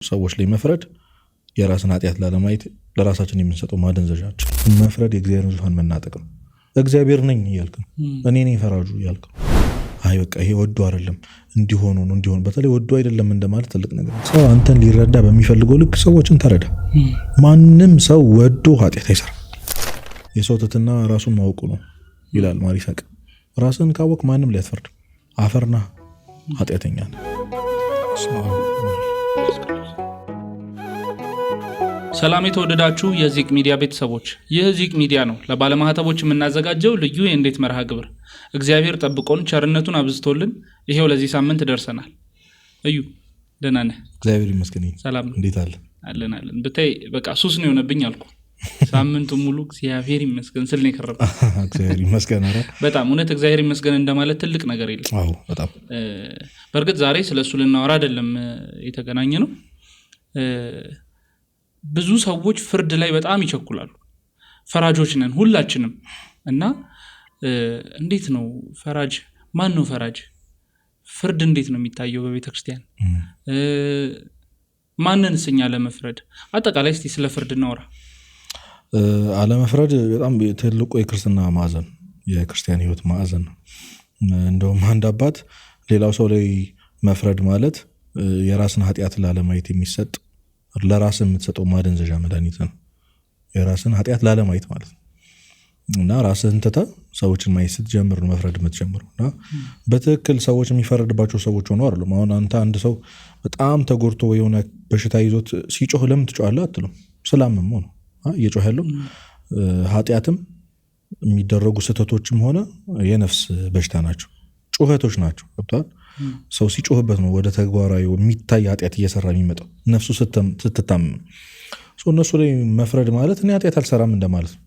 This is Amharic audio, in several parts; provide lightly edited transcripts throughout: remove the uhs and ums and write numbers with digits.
ሰዎች ላይ መፍረድ የራስን ኃጢአት ላለማየት ለራሳችን የምንሰጠው ማደንዘዣችን። መፍረድ የእግዚአብሔርን ዙፋን መናጠቅ ነው። እግዚአብሔር ነኝ እያልክ ነው፣ እኔ ነኝ ፈራጁ እያልክ ነው። አይ በቃ ይሄ ወዶ አይደለም እንዲሆኑ ነው እንዲሆኑ፣ በተለይ ወዶ አይደለም እንደማለት ትልቅ ነገር ነው። ሰው አንተን ሊረዳ በሚፈልገው ልክ ሰዎችን ተረዳ። ማንም ሰው ወዶ ኃጢአት አይሰራም። የሰው ትሕትና ራሱን ማወቁ ነው ይላል ማሪሳቅ። ራስን ካወቅ ማንም ሊያስፈርድ አፈርና ኃጢአተኛ ነው። ሰላም የተወደዳችሁ የዚቅ ሚዲያ ቤተሰቦች፣ ይህ ዚቅ ሚዲያ ነው ለባለማህተቦች የምናዘጋጀው ልዩ የእንዴት መርሃ ግብር። እግዚአብሔር ጠብቆን ቸርነቱን አብዝቶልን ይሄው ለዚህ ሳምንት ደርሰናል። እዩ ደህና ነህ? እግዚአብሔር ይመስገን። ሰላም እንዴት አለ? አለን ብታይ በቃ ሱስ ነው የሆነብኝ አልኩ። ሳምንቱ ሙሉ እግዚአብሔር ይመስገን ስል ነው የከረመ። እግዚአብሔር ይመስገን። አረ በጣም እውነት እግዚአብሔር ይመስገን እንደማለት ትልቅ ነገር የለም። አዎ በጣም በእርግጥ ዛሬ ስለሱ ልናወራ አይደለም የተገናኘ ነው። ብዙ ሰዎች ፍርድ ላይ በጣም ይቸኩላሉ። ፈራጆች ነን ሁላችንም እና እንዴት ነው ፈራጅ? ማን ነው ፈራጅ? ፍርድ እንዴት ነው የሚታየው በቤተክርስቲያን? ማንንስ እኛ ለመፍረድ? አጠቃላይ እስቲ ስለ ፍርድ እናወራ። አለመፍረድ በጣም ትልቁ የክርስትና ማዕዘን፣ የክርስቲያን ሕይወት ማዕዘን ነው። እንደውም አንድ አባት ሌላው ሰው ላይ መፍረድ ማለት የራስን ኃጢአት ላለማየት የሚሰጥ ለራስ የምትሰጠው ማደንዘዣ መድኃኒት ነው። የራስን ኃጢአት ላለማየት ማለት ነው። እና ራስህን ትተህ ሰዎችን ማየት ስትጀምር ነው መፍረድ የምትጀምረው። እና በትክክል ሰዎች የሚፈረድባቸው ሰዎች ሆነው አይደለም። አሁን አንተ አንድ ሰው በጣም ተጎድቶ የሆነ በሽታ ይዞት ሲጮህ ለምን ትጮሃለህ አትሉም። ስላመመው ነው እየጮህ ያለው። ኃጢአትም የሚደረጉ ስህተቶችም ሆነ የነፍስ በሽታ ናቸው፣ ጩኸቶች ናቸው። ገብቶሃል? ሰው ሲጮህበት ነው ወደ ተግባራዊ የሚታይ ኃጢአት እየሰራ የሚመጣው ነፍሱ ስትታመም። እነሱ ላይ መፍረድ ማለት እኔ ኃጢአት አልሰራም እንደማለት ነው።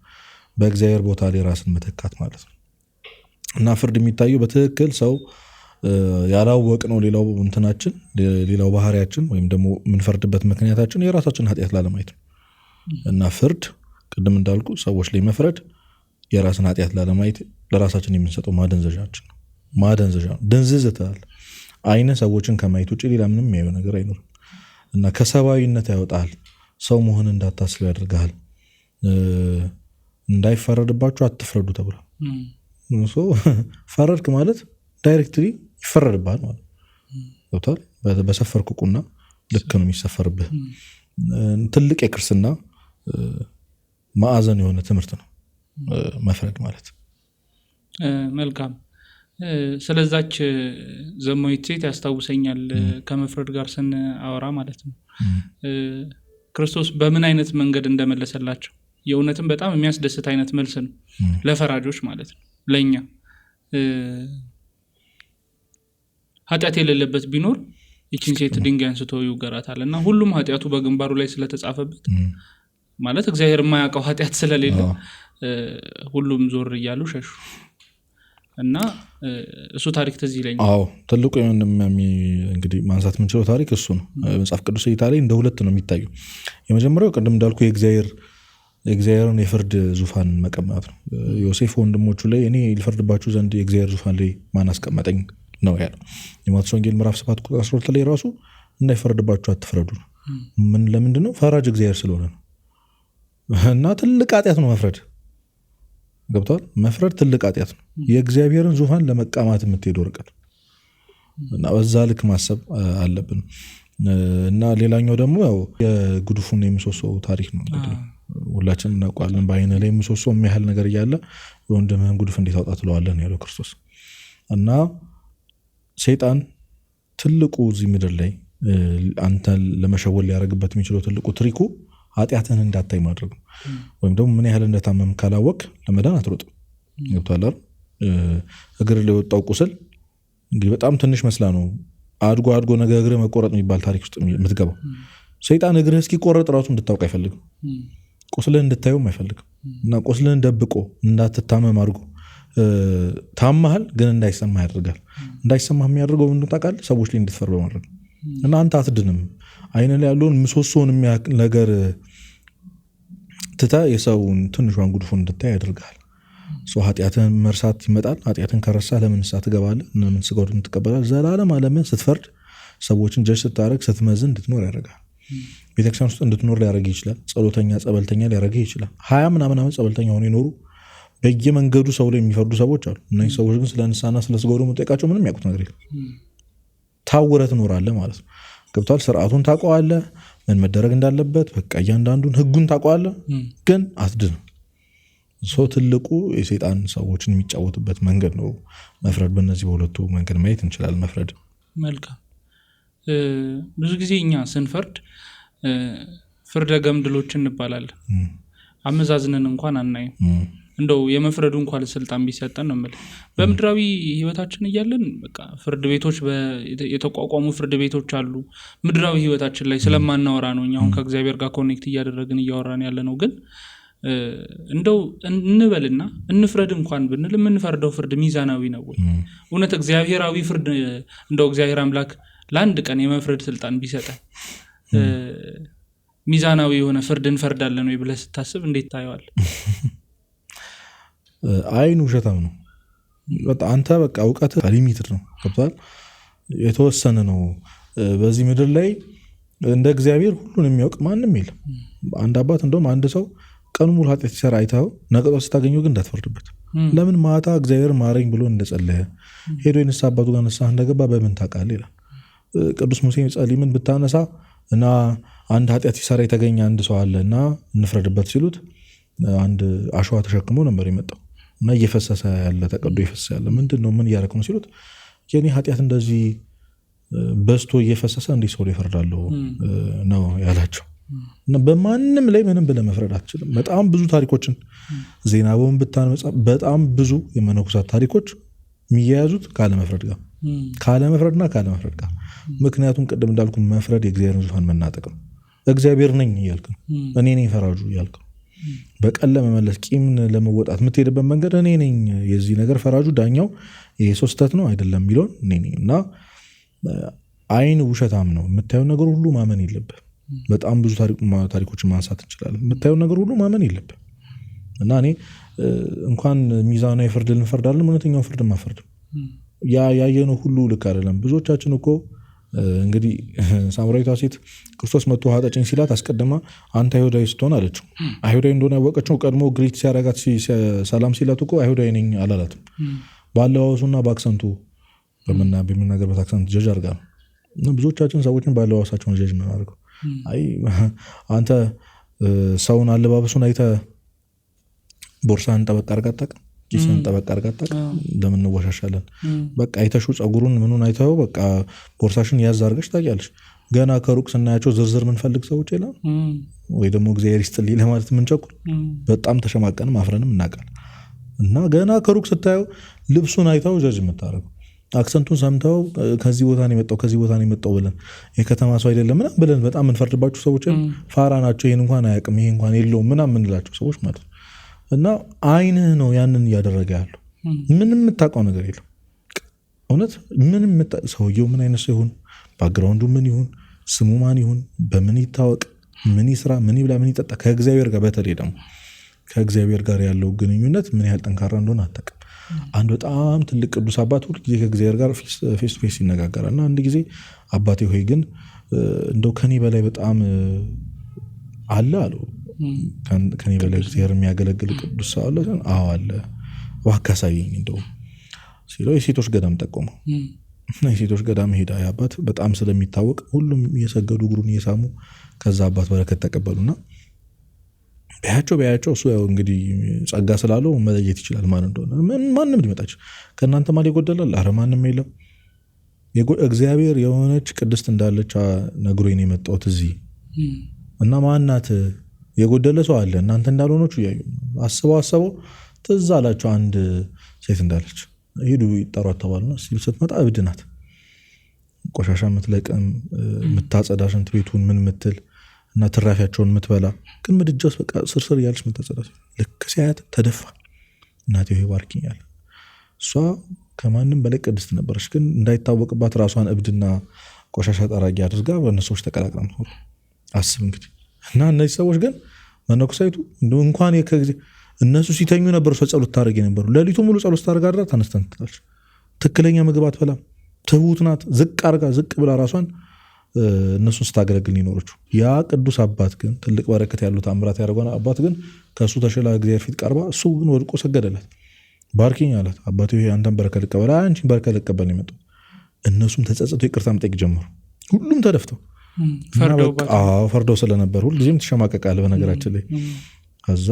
በእግዚአብሔር ቦታ ላይ ራስን መተካት ማለት ነው። እና ፍርድ የሚታየው በትክክል ሰው ያላወቅ ነው ሌላው እንትናችን ሌላው ባህሪያችን ወይም ደግሞ የምንፈርድበት ምክንያታችን የራሳችን ኃጢአት ላለማየት ነው። እና ፍርድ ቅድም እንዳልኩ ሰዎች ላይ መፍረድ የራስን ኃጢአት ላለማየት ለራሳችን የምንሰጠው ማደንዘዣችን ነው። ማደንዘዣ ደንዝዝታል። አይነ ሰዎችን ከማየት ውጭ ሌላ ምንም የሚያየው ነገር አይኖርም። እና ከሰብአዊነት ያወጣል። ሰው መሆን እንዳታስብ ያደርጋል። እንዳይፈረድባችሁ አትፍረዱ ተብሏል። ፈረድክ ማለት ዳይሬክትሊ ይፈረድብሃል ማለት ነው። በሰፈርክ ቁና ልክ ነው የሚሰፈርብህ። ትልቅ የክርስትና ማዕዘን የሆነ ትምህርት ነው መፍረድ ማለት። መልካም። ስለዛች ዘማዊት ሴት ያስታውሰኛል ከመፍረድ ጋር ስናወራ ማለት ነው። ክርስቶስ በምን አይነት መንገድ እንደመለሰላቸው የእውነትም በጣም የሚያስደስት አይነት መልስ ነው ለፈራጆች ማለት ነው። ለእኛ ኃጢአት የሌለበት ቢኖር ይችን ሴት ድንጋይ አንስቶ ይውገራታል። እና ሁሉም ኃጢአቱ በግንባሩ ላይ ስለተጻፈበት ማለት እግዚአብሔር የማያውቀው ኃጢአት ስለሌለ ሁሉም ዞር እያሉ ሸሹ። እና እሱ ታሪክ ትዝ ይለኛል። አዎ ትልቁ እንግዲህ ማንሳት የምንችለው ታሪክ እሱ ነው። መጽሐፍ ቅዱስ እይታ ላይ እንደ ሁለት ነው የሚታየው። የመጀመሪያው ቅድም እንዳልኩ የእግዚአብሔርን የፍርድ ዙፋን መቀማት ነው። ዮሴፍ ወንድሞቹ ላይ እኔ ሊፈርድባችሁ ዘንድ የእግዚአብሔር ዙፋን ላይ ማን አስቀመጠኝ ነው ያለው። የማቴዎስ ወንጌል ምዕራፍ 7 ቁጥር 12 ላይ ራሱ እንዳይፈርድባችሁ አትፍረዱ። ለምንድን ነው? ፈራጅ እግዚአብሔር ስለሆነ ነው። እና ትልቅ ኃጢአት ነው መፍረድ። ገብቷል? መፍረድ ትልቅ ኃጢአት ነው። የእግዚአብሔርን ዙፋን ለመቃማት የምትሄደው ርቀት እና በዛ ልክ ማሰብ አለብን። እና ሌላኛው ደግሞ ያው የጉድፉን የምሰሶ ታሪክ ነው። እንግዲህ ሁላችንም እናውቃለን። በአይነ ላይ ምሰሶ የሚያህል ነገር እያለ የወንድምህን ጉድፍ እንዴት አውጣ ትለዋለህ ያለው ክርስቶስ። እና ሰይጣን ትልቁ እዚህ ምድር ላይ አንተ ለመሸወል ሊያደርግበት የሚችለው ትልቁ ትሪኩ ኃጢአትን እንዳታይ ማድረግ ነው። ወይም ደግሞ ምን ያህል እንደታመም ካላወቅ ለመዳን አትሮጥም። ገብቶሃል? እግር ላይ ወጣው ቁስል እንግዲህ በጣም ትንሽ መስላ ነው አድጎ ነገ እግር መቆረጥ የሚባል ታሪክ ውስጥ የምትገባው። ሰይጣን እግርህ እስኪቆረጥ ራሱ እንድታውቅ አይፈልግም። ቁስልህን እንድታየውም አይፈልግም። እና ቁስልህን ደብቆ እንዳትታመም አድርጎ ታመሃል ግን እንዳይሰማ ያደርጋል። እንዳይሰማ የሚያደርገው ምንድን ታውቃለህ? ሰዎች ላይ እንድትፈር በማድረግ እና አንተ አትድንም። አይነ ላይ ያለውን ምሰሶውን የሚያክል ነገር ትተህ የሰውን ትንሿን ጉድፉን እንድታይ ያደርጋል። ኃጢአትን መርሳት ይመጣል። ኃጢአትን ከረሳ ለምን ንስሐ ትገባለህ? ለምን ስጋውን ትቀበላለህ? ዘላለም ዓለምን ስትፈርድ ሰዎችን ጀጅ ስታደርግ ስትመዝን እንድትኖር ያደርጋል። ቤተክርስቲያን ውስጥ እንድትኖር ሊያደርግ ይችላል። ጸሎተኛ ጸበልተኛ ሊያደርግ ይችላል። 20 ምናምን ዓመት ጸበልተኛ ሆኖ ይኖሩ በየመንገዱ ሰው ላይ የሚፈርዱ ሰዎች አሉ። እነዚህ ሰዎች ግን ስለ ንስሐና ስለ ስጋው ደግሞ ጠይቃቸው ምንም ያውቁት ነገር የለም። ታውረህ ትኖራለህ ማለት ነው። ገብቷል። ስርዓቱን ታውቀዋለህ፣ ምን መደረግ እንዳለበት በቃ እያንዳንዱን ህጉን ታውቀዋለህ፣ ግን አትድንም። ሰው ትልቁ የሰይጣን ሰዎችን የሚጫወትበት መንገድ ነው መፍረድ። በእነዚህ በሁለቱ መንገድ ማየት እንችላለን መፍረድ። መልካም። ብዙ ጊዜ እኛ ስንፈርድ ፍርደ ገምድሎች እንባላለን። አመዛዝነን እንኳን አናይም። እንደው የመፍረዱ እንኳን ስልጣን ቢሰጠን ነው የምልህ። በምድራዊ ህይወታችን እያለን በቃ ፍርድ ቤቶች የተቋቋሙ ፍርድ ቤቶች አሉ። ምድራዊ ህይወታችን ላይ ስለማናወራ ነው እኛ አሁን ከእግዚአብሔር ጋር ኮኔክት እያደረግን እያወራን ያለ ነው። ግን እንደው እንበልና እንፍረድ እንኳን ብንል የምንፈርደው ፍርድ ሚዛናዊ ነው ወይ? እውነት እግዚአብሔራዊ ፍርድ እንደው እግዚአብሔር አምላክ ለአንድ ቀን የመፍረድ ስልጣን ቢሰጠን ሚዛናዊ የሆነ ፍርድ እንፈርዳለን ወይ ብለህ ስታስብ እንዴት ታየዋለህ? አይን ውሸታም ነው። አንተ በቃ እውቀት ሊሚትድ ነው። ገብቷል። የተወሰነ ነው። በዚህ ምድር ላይ እንደ እግዚአብሔር ሁሉን የሚያውቅ ማንም የለም። አንድ አባት እንደውም አንድ ሰው ቀኑ ሙሉ ኃጢአት ሲሰራ አይተኸው ነቅጦ ስታገኘው ግን እንዳትፈርድበት። ለምን ማታ እግዚአብሔር ማረኝ ብሎ እንደጸለየ ሄዶ የንስሐ አባቱ ጋር ንስሐ እንደገባ በምን ታውቃለህ ይላል። ቅዱስ ሙሴ ጸሊምን ብታነሳ እና አንድ ኃጢአት ሲሰራ የተገኘ አንድ ሰው አለ እና እንፍረድበት ሲሉት አንድ አሸዋ ተሸክሞ ነበር የመጣው እና እየፈሰሰ ያለ ተቀዶ እየፈሰሰ ያለ ምንድን ነው ምን እያደረክ ነው ሲሉት የኔ ኃጢአት እንደዚህ በስቶ እየፈሰሰ እንዲህ ሰው ይፈርዳለሁ ነው ያላቸው። እና በማንም ላይ ምንም ብለህ መፍረድ አትችልም። በጣም ብዙ ታሪኮችን ዜናውን ብታነጻ በጣም ብዙ የመነኮሳት ታሪኮች የሚያያዙት ካለመፍረድ ጋር ምክንያቱም ቅድም እንዳልኩ መፍረድ የእግዚአብሔርን ዙፋን መናጠቅ ነው። እግዚአብሔር ነኝ እያልክ ነው፣ እኔ ነኝ ፈራጁ እያልክ ነው። በቀል ለመመለስ ቂም ለመወጣት የምትሄድበት መንገድ እኔ ነኝ የዚህ ነገር ፈራጁ ዳኛው ይሄ ሰው ስህተት ነው አይደለም የሚለውን እኔ ነኝ። እና አይን ውሸታም ነው። የምታየው ነገር ሁሉ ማመን የለብህ። በጣም ብዙ ታሪኮችን ማንሳት እንችላለን። የምታየው ነገር ሁሉ ማመን የለብህ። እና እኔ እንኳን ሚዛናዊ ፍርድ ልንፈርዳለን እውነተኛው ፍርድ ማፈርድ ያየነው ሁሉ ልክ አይደለም። ብዙዎቻችን እኮ እንግዲህ ሳምራዊቷ ሴት ክርስቶስ መጥቶ ውሃ ጠጭኝ ሲላት አስቀድማ አንተ አይሁዳዊ ስትሆን አለችው። አይሁዳዊ እንደሆነ ያወቀችው ቀድሞ ግሪት ሲያረጋት ሰላም ሲላት እኮ አይሁዳዊ ነኝ አላላትም። ባለዋወሱና በአክሰንቱ በምናገርበት አክሰንት ጀጅ አድርጋ ነው። ብዙዎቻችን ሰዎችን ባለዋወሳቸውን ጀጅ የምናደርገው አይ አንተ ሰውን አለባበሱን አይተህ ቦርሳህን ጠበቅ አድርገህ አታውቅም፣ ኪስህን ጠበቅ አድርገህ አታውቅም። ለምን እንወሻሻለን? በቃ አይተሽው ጸጉሩን ምኑን አይተኸው በቃ ቦርሳሽን ያዝ አድርገሽ ታውቂያለሽ። ገና ከሩቅ ስናያቸው ዝርዝር ምንፈልግ ሰዎች የለም ወይ ደግሞ እግዚአብሔር ይስጥልኝ ለማለት ምንቸኩል በጣም ተሸማቀንም አፍረንም እናውቃለን። እና ገና ከሩቅ ስታየው ልብሱን አይተው ጀጅ የምታደርገው አክሰንቱን ሰምተው ከዚህ ቦታ ነው የመጣው ብለን የከተማ ሰው አይደለም ምናምን ብለን በጣም የምንፈርድባቸው ሰዎች ፋራ ናቸው፣ ይሄን እንኳን አያውቅም፣ ይሄ እንኳን የለውም ምናምን የምንላቸው ሰዎች ማለት ነው። እና አይንህ ነው ያንን እያደረገ ያለው። ምንም የምታውቀው ነገር የለም። እውነት ምንም ሰውየው ምን አይነት ሰው ይሁን፣ ባክግራውንዱ ምን ይሁን፣ ስሙ ማን ይሁን፣ በምን ይታወቅ፣ ምን ይስራ፣ ምን ይብላ፣ ምን ይጠጣ፣ ከእግዚአብሔር ጋር በተለይ ደግሞ ከእግዚአብሔር ጋር ያለው ግንኙነት ምን ያህል ጠንካራ እንደሆነ አታውቅም። አንድ በጣም ትልቅ ቅዱስ አባት ሁል ጊዜ ከእግዚአብሔር ጋር ፌስ ቱ ፌስ ይነጋገራል። እና አንድ ጊዜ አባቴ ሆይ ግን እንደው ከኔ በላይ በጣም አለ አለው። ከኔ በላይ እግዚአብሔር የሚያገለግል ቅዱስ ሰው አለ? አዎ አለ። እባክህ አሳየኝ እንደው ሲለው የሴቶች ገዳም ጠቆመው። የሴቶች ገዳም ሄዳ አባት በጣም ስለሚታወቅ ሁሉም እየሰገዱ እግሩን እየሳሙ ከዛ አባት በረከት ተቀበሉና ቢያቸው እሱ ያው እንግዲህ ጸጋ ስላለው መለየት ይችላል ማን እንደሆነ። ማንም ሊመጣች ከእናንተ ማን ይጎደላል? አረ ማንም የለም። እግዚአብሔር የሆነች ቅድስት እንዳለች ነግሮኝ ነው የመጣሁት እዚህ እና ማናት የጎደለ ሰው አለ እናንተ እንዳልሆነች እያዩ አስበው ትዝ አላቸው አንድ ሴት እንዳለች ሄዱ ይጠሯት ተባሉና ስትመጣ እብድ ናት። ቆሻሻ የምትለቅም የምታጸዳ ሽንት ቤቱን ምን ምትል እና ትራፊያቸውን የምትበላ ግን ምድጃስ በቃ ስርስር እያለች የምታጸዳ ልክ ሲያያት ተደፋ። እናቴ ሆይ ባርኪኛል። እሷ ከማንም በላይ ቅድስት ነበረች፣ ግን እንዳይታወቅባት ራሷን እብድና ቆሻሻ ጠራጊ አድርጋ በእነሱዎች ተቀላቅላ ምትኖር አስብ እንግዲህ። እና እነዚህ ሰዎች ግን መነኮሳይቱ እንኳን ከጊዜ እነሱ ሲተኙ ነበር እሷ ጸሎት ታደርግ ነበሩ። ሌሊቱ ሙሉ ጸሎት ታደርግ አድራ ተነስተን ትላለች። ትክክለኛ ምግብ አትበላም፣ ትሁት ናት። ዝቅ ብላ ራሷን እነሱን ስታገለግል ይኖረችው። ያ ቅዱስ አባት ግን ትልቅ በረከት ያለው ተአምራት ያደረገው አባት ግን ከእሱ ተሽላ እግዚአብሔር ፊት ቀርባ እሱ ግን ወድቆ ሰገደላት። ባርኪኝ አላት። አባቴ አንተን በረከት ልቀበል፣ አንቺን በረከት ልቀበል ነው የመጣው። እነሱም ተጸጽተው ይቅርታ መጠየቅ ጀመሩ። ሁሉም ተደፍተው ፈርደው ስለነበር ሁልጊዜም ትሸማቀቃለህ በነገራችን ላይ። ከዛ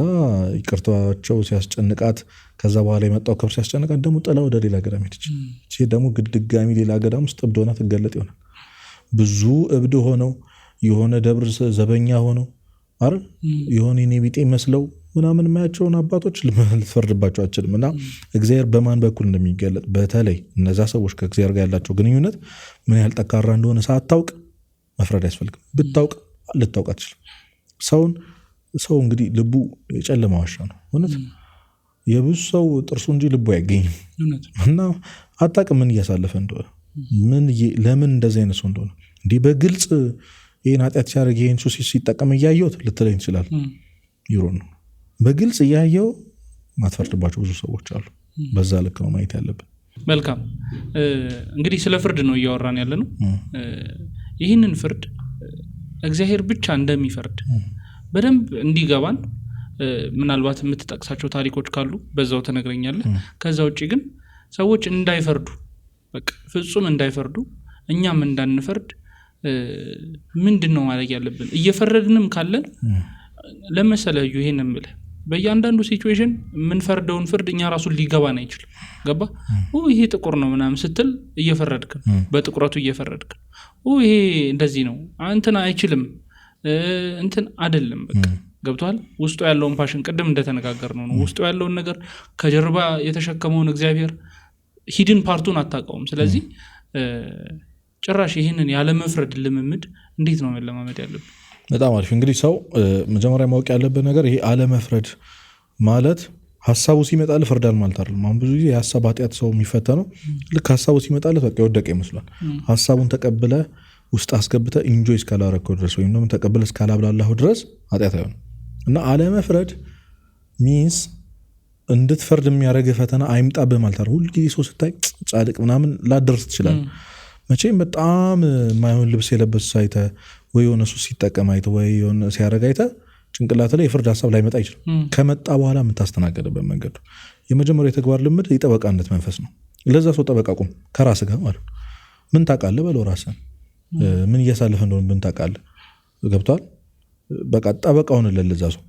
ይቅርታቸው ሲያስጨንቃት ከዛ በኋላ የመጣው ክብር ሲያስጨንቃት ደግሞ ጥላ ወደ ሌላ ገዳም ሄደች። ደግሞ ድጋሚ ሌላ ገዳም ውስጥ እብድ ሆና ትገለጥ ይሆናል። ብዙ እብድ ሆነው የሆነ ደብር ዘበኛ ሆነው አይደል የሆነ የኔ ቢጤ መስለው ምናምን የማያቸውን አባቶች ልትፈርድባቸው አችልም። እና እግዚአብሔር በማን በኩል እንደሚገለጥ በተለይ እነዛ ሰዎች ከእግዚአብሔር ጋር ያላቸው ግንኙነት ምን ያህል ጠንካራ እንደሆነ ሳታውቅ መፍረድ አያስፈልግም። ብታውቅ ልታውቅ አትችልም። ሰው እንግዲህ ልቡ የጨለማ ዋሻ ነው። እውነት የብዙ ሰው ጥርሱ እንጂ ልቡ አይገኝም። እና አታውቅም ምን እያሳለፈ እንደሆነ ለምን እንደዚህ አይነት ሰው እንደሆነ እንዲህ በግልጽ ይህን ኃጢአት ሲያደርግ ይህን ሱስ ሲጠቀም እያየሁት ልትለኝ ይችላል። ይሮ ነው በግልጽ እያየው ማትፈርድባቸው ብዙ ሰዎች አሉ። በዛ ልክ ነው ማየት ያለብን። መልካም እንግዲህ ስለ ፍርድ ነው እያወራን ያለ ነው። ይህንን ፍርድ እግዚአብሔር ብቻ እንደሚፈርድ በደንብ እንዲገባን ምናልባት የምትጠቅሳቸው ታሪኮች ካሉ በዛው ተነግረኛለህ። ከዛ ውጭ ግን ሰዎች እንዳይፈርዱ በቃ ፍጹም እንዳይፈርዱ እኛም እንዳንፈርድ ምንድነው ማድረግ ያለብን? እየፈረድንም ካለን ለመሰለህ ይሄንን ብለህ በእያንዳንዱ ሲቹዌሽን የምንፈርደውን ፍርድ እኛ ራሱን ሊገባን አይችልም። ገባ ይሄ ጥቁር ነው ምናምን ስትል እየፈረድክ በጥቁረቱ እየፈረድክ ይሄ እንደዚህ ነው እንትን አይችልም እንትን አይደለም። በቃ ገብቷል። ውስጡ ያለውን ፓሽን ቅድም እንደተነጋገርነው ነው። ውስጡ ያለውን ነገር ከጀርባ የተሸከመውን እግዚአብሔር ሂድን ፓርቱን አታውቀውም። ስለዚህ ጭራሽ ይህንን ያለ መፍረድ ልምምድ እንዴት ነው መለማመድ ያለብን? በጣም አሪፍ። እንግዲህ ሰው መጀመሪያ ማወቅ ያለበት ነገር ይሄ አለመፍረድ ማለት ሐሳቡ ሲመጣልህ ፍርዳል ማለት አይደለም። አሁን ብዙ ጊዜ የሐሳብ ኃጢአት ሰው የሚፈተነው ልክ ሐሳቡ ሲመጣልህ በቃ የወደቀ ይመስላል። ሐሳቡን ተቀብለህ ውስጥ አስገብተህ ኢንጆይ እስካላረከው ድረስ ወይም ደግሞ ተቀብለህ እስካላብላላሁ ድረስ ኃጢአት አይሆንም። እና አለመፍረድ ሚንስ እንድትፈርድ የሚያደርግህ ፈተና አይምጣብህ ማለት አይደለም። ሁልጊዜ ሰው ስታይ ጻድቅ ምናምን ላደርስ ትችላለህ። መቼም በጣም የማይሆን ልብስ የለበሰ አይተህ ወይ የሆነ ሱስ ሲጠቀም አይተህ ወይ የሆነ ሲያደርግ አይተህ ጭንቅላት ላይ የፍርድ ሀሳብ ላይመጣ ይችላል። ከመጣ በኋላ የምታስተናገድበት መንገዱ የመጀመሪያው የተግባር ልምድ የጠበቃነት መንፈስ ነው። ለዛ ሰው ጠበቃ ቁም ከራስህ ጋር ማለት ምን ታውቃለህ በለው ራስህን ምን እያሳለፈ እንደሆነ ምን ታውቃለህ። ገብቷል። በቃ ጠበቃ ሆነለት ለዛ ሰው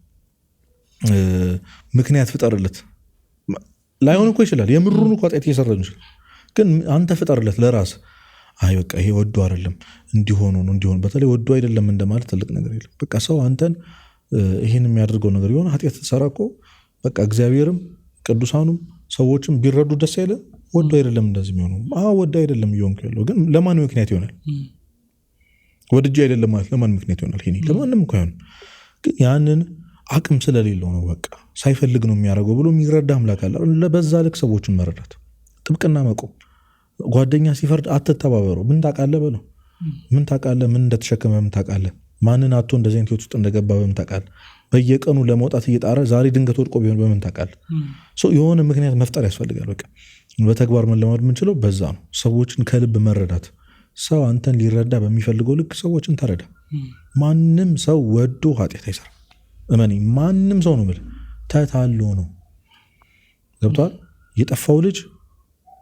ምክንያት ፍጠርለት። ላይሆን እኮ ይችላል የምሩን እኮ ኃጢአት እየሰራ ይችላል። ግን አንተ ፍጠርለት ለራስህ አይ በቃ ይሄ ወዶ አይደለም እንዲሆኑ ነው እንዲሆኑ በተለይ ወዶ አይደለም እንደማለት ትልቅ ነገር የለም። በቃ ሰው አንተን ይሄን የሚያደርገው ነገር የሆነ ኃጢአት ተሰራ እኮ በቃ እግዚአብሔርም ቅዱሳኑም ሰዎችም ቢረዱ ደስ አይለ ወዶ አይደለም እንደዚህ የሚሆነው ወዶ አይደለም እየሆንኩ ያለው ግን ለማን ምክንያት ይሆናል? ወድጄ አይደለም ማለት ለማን ምክንያት ይሆናል? ይሄ ለማንም እኮ አይሆንም። ግን ያንን አቅም ስለሌለው ነው በቃ ሳይፈልግ ነው የሚያደርገው ብሎ የሚረዳ አምላክ አለ። ለበዛ ልክ ሰዎችን መረዳት ጥብቅና መቆም ጓደኛ ሲፈርድ አትተባበሩ። ምን ታውቃለህ በለው ምን ታውቃለህ ምን እንደተሸከመ ምን ታውቃለህ ማንን አጥቶ እንደዚህ አይነት ህይወት ውስጥ እንደገባ በምን ታውቃለህ በየቀኑ ለመውጣት እየጣረ ዛሬ ድንገት ወድቆ ቢሆን በምን ታውቃለህ? የሆነ ምክንያት መፍጠር ያስፈልጋል። በቃ በተግባር መለማመድ የምንችለው በዛ ነው። ሰዎችን ከልብ መረዳት። ሰው አንተን ሊረዳ በሚፈልገው ልክ ሰዎችን ተረዳ። ማንም ሰው ወዶ ኃጢአት አይሰራም። እመኒ ማንም ሰው ነው የምልህ ተታሎ ነው። ገብቷል። የጠፋው ልጅ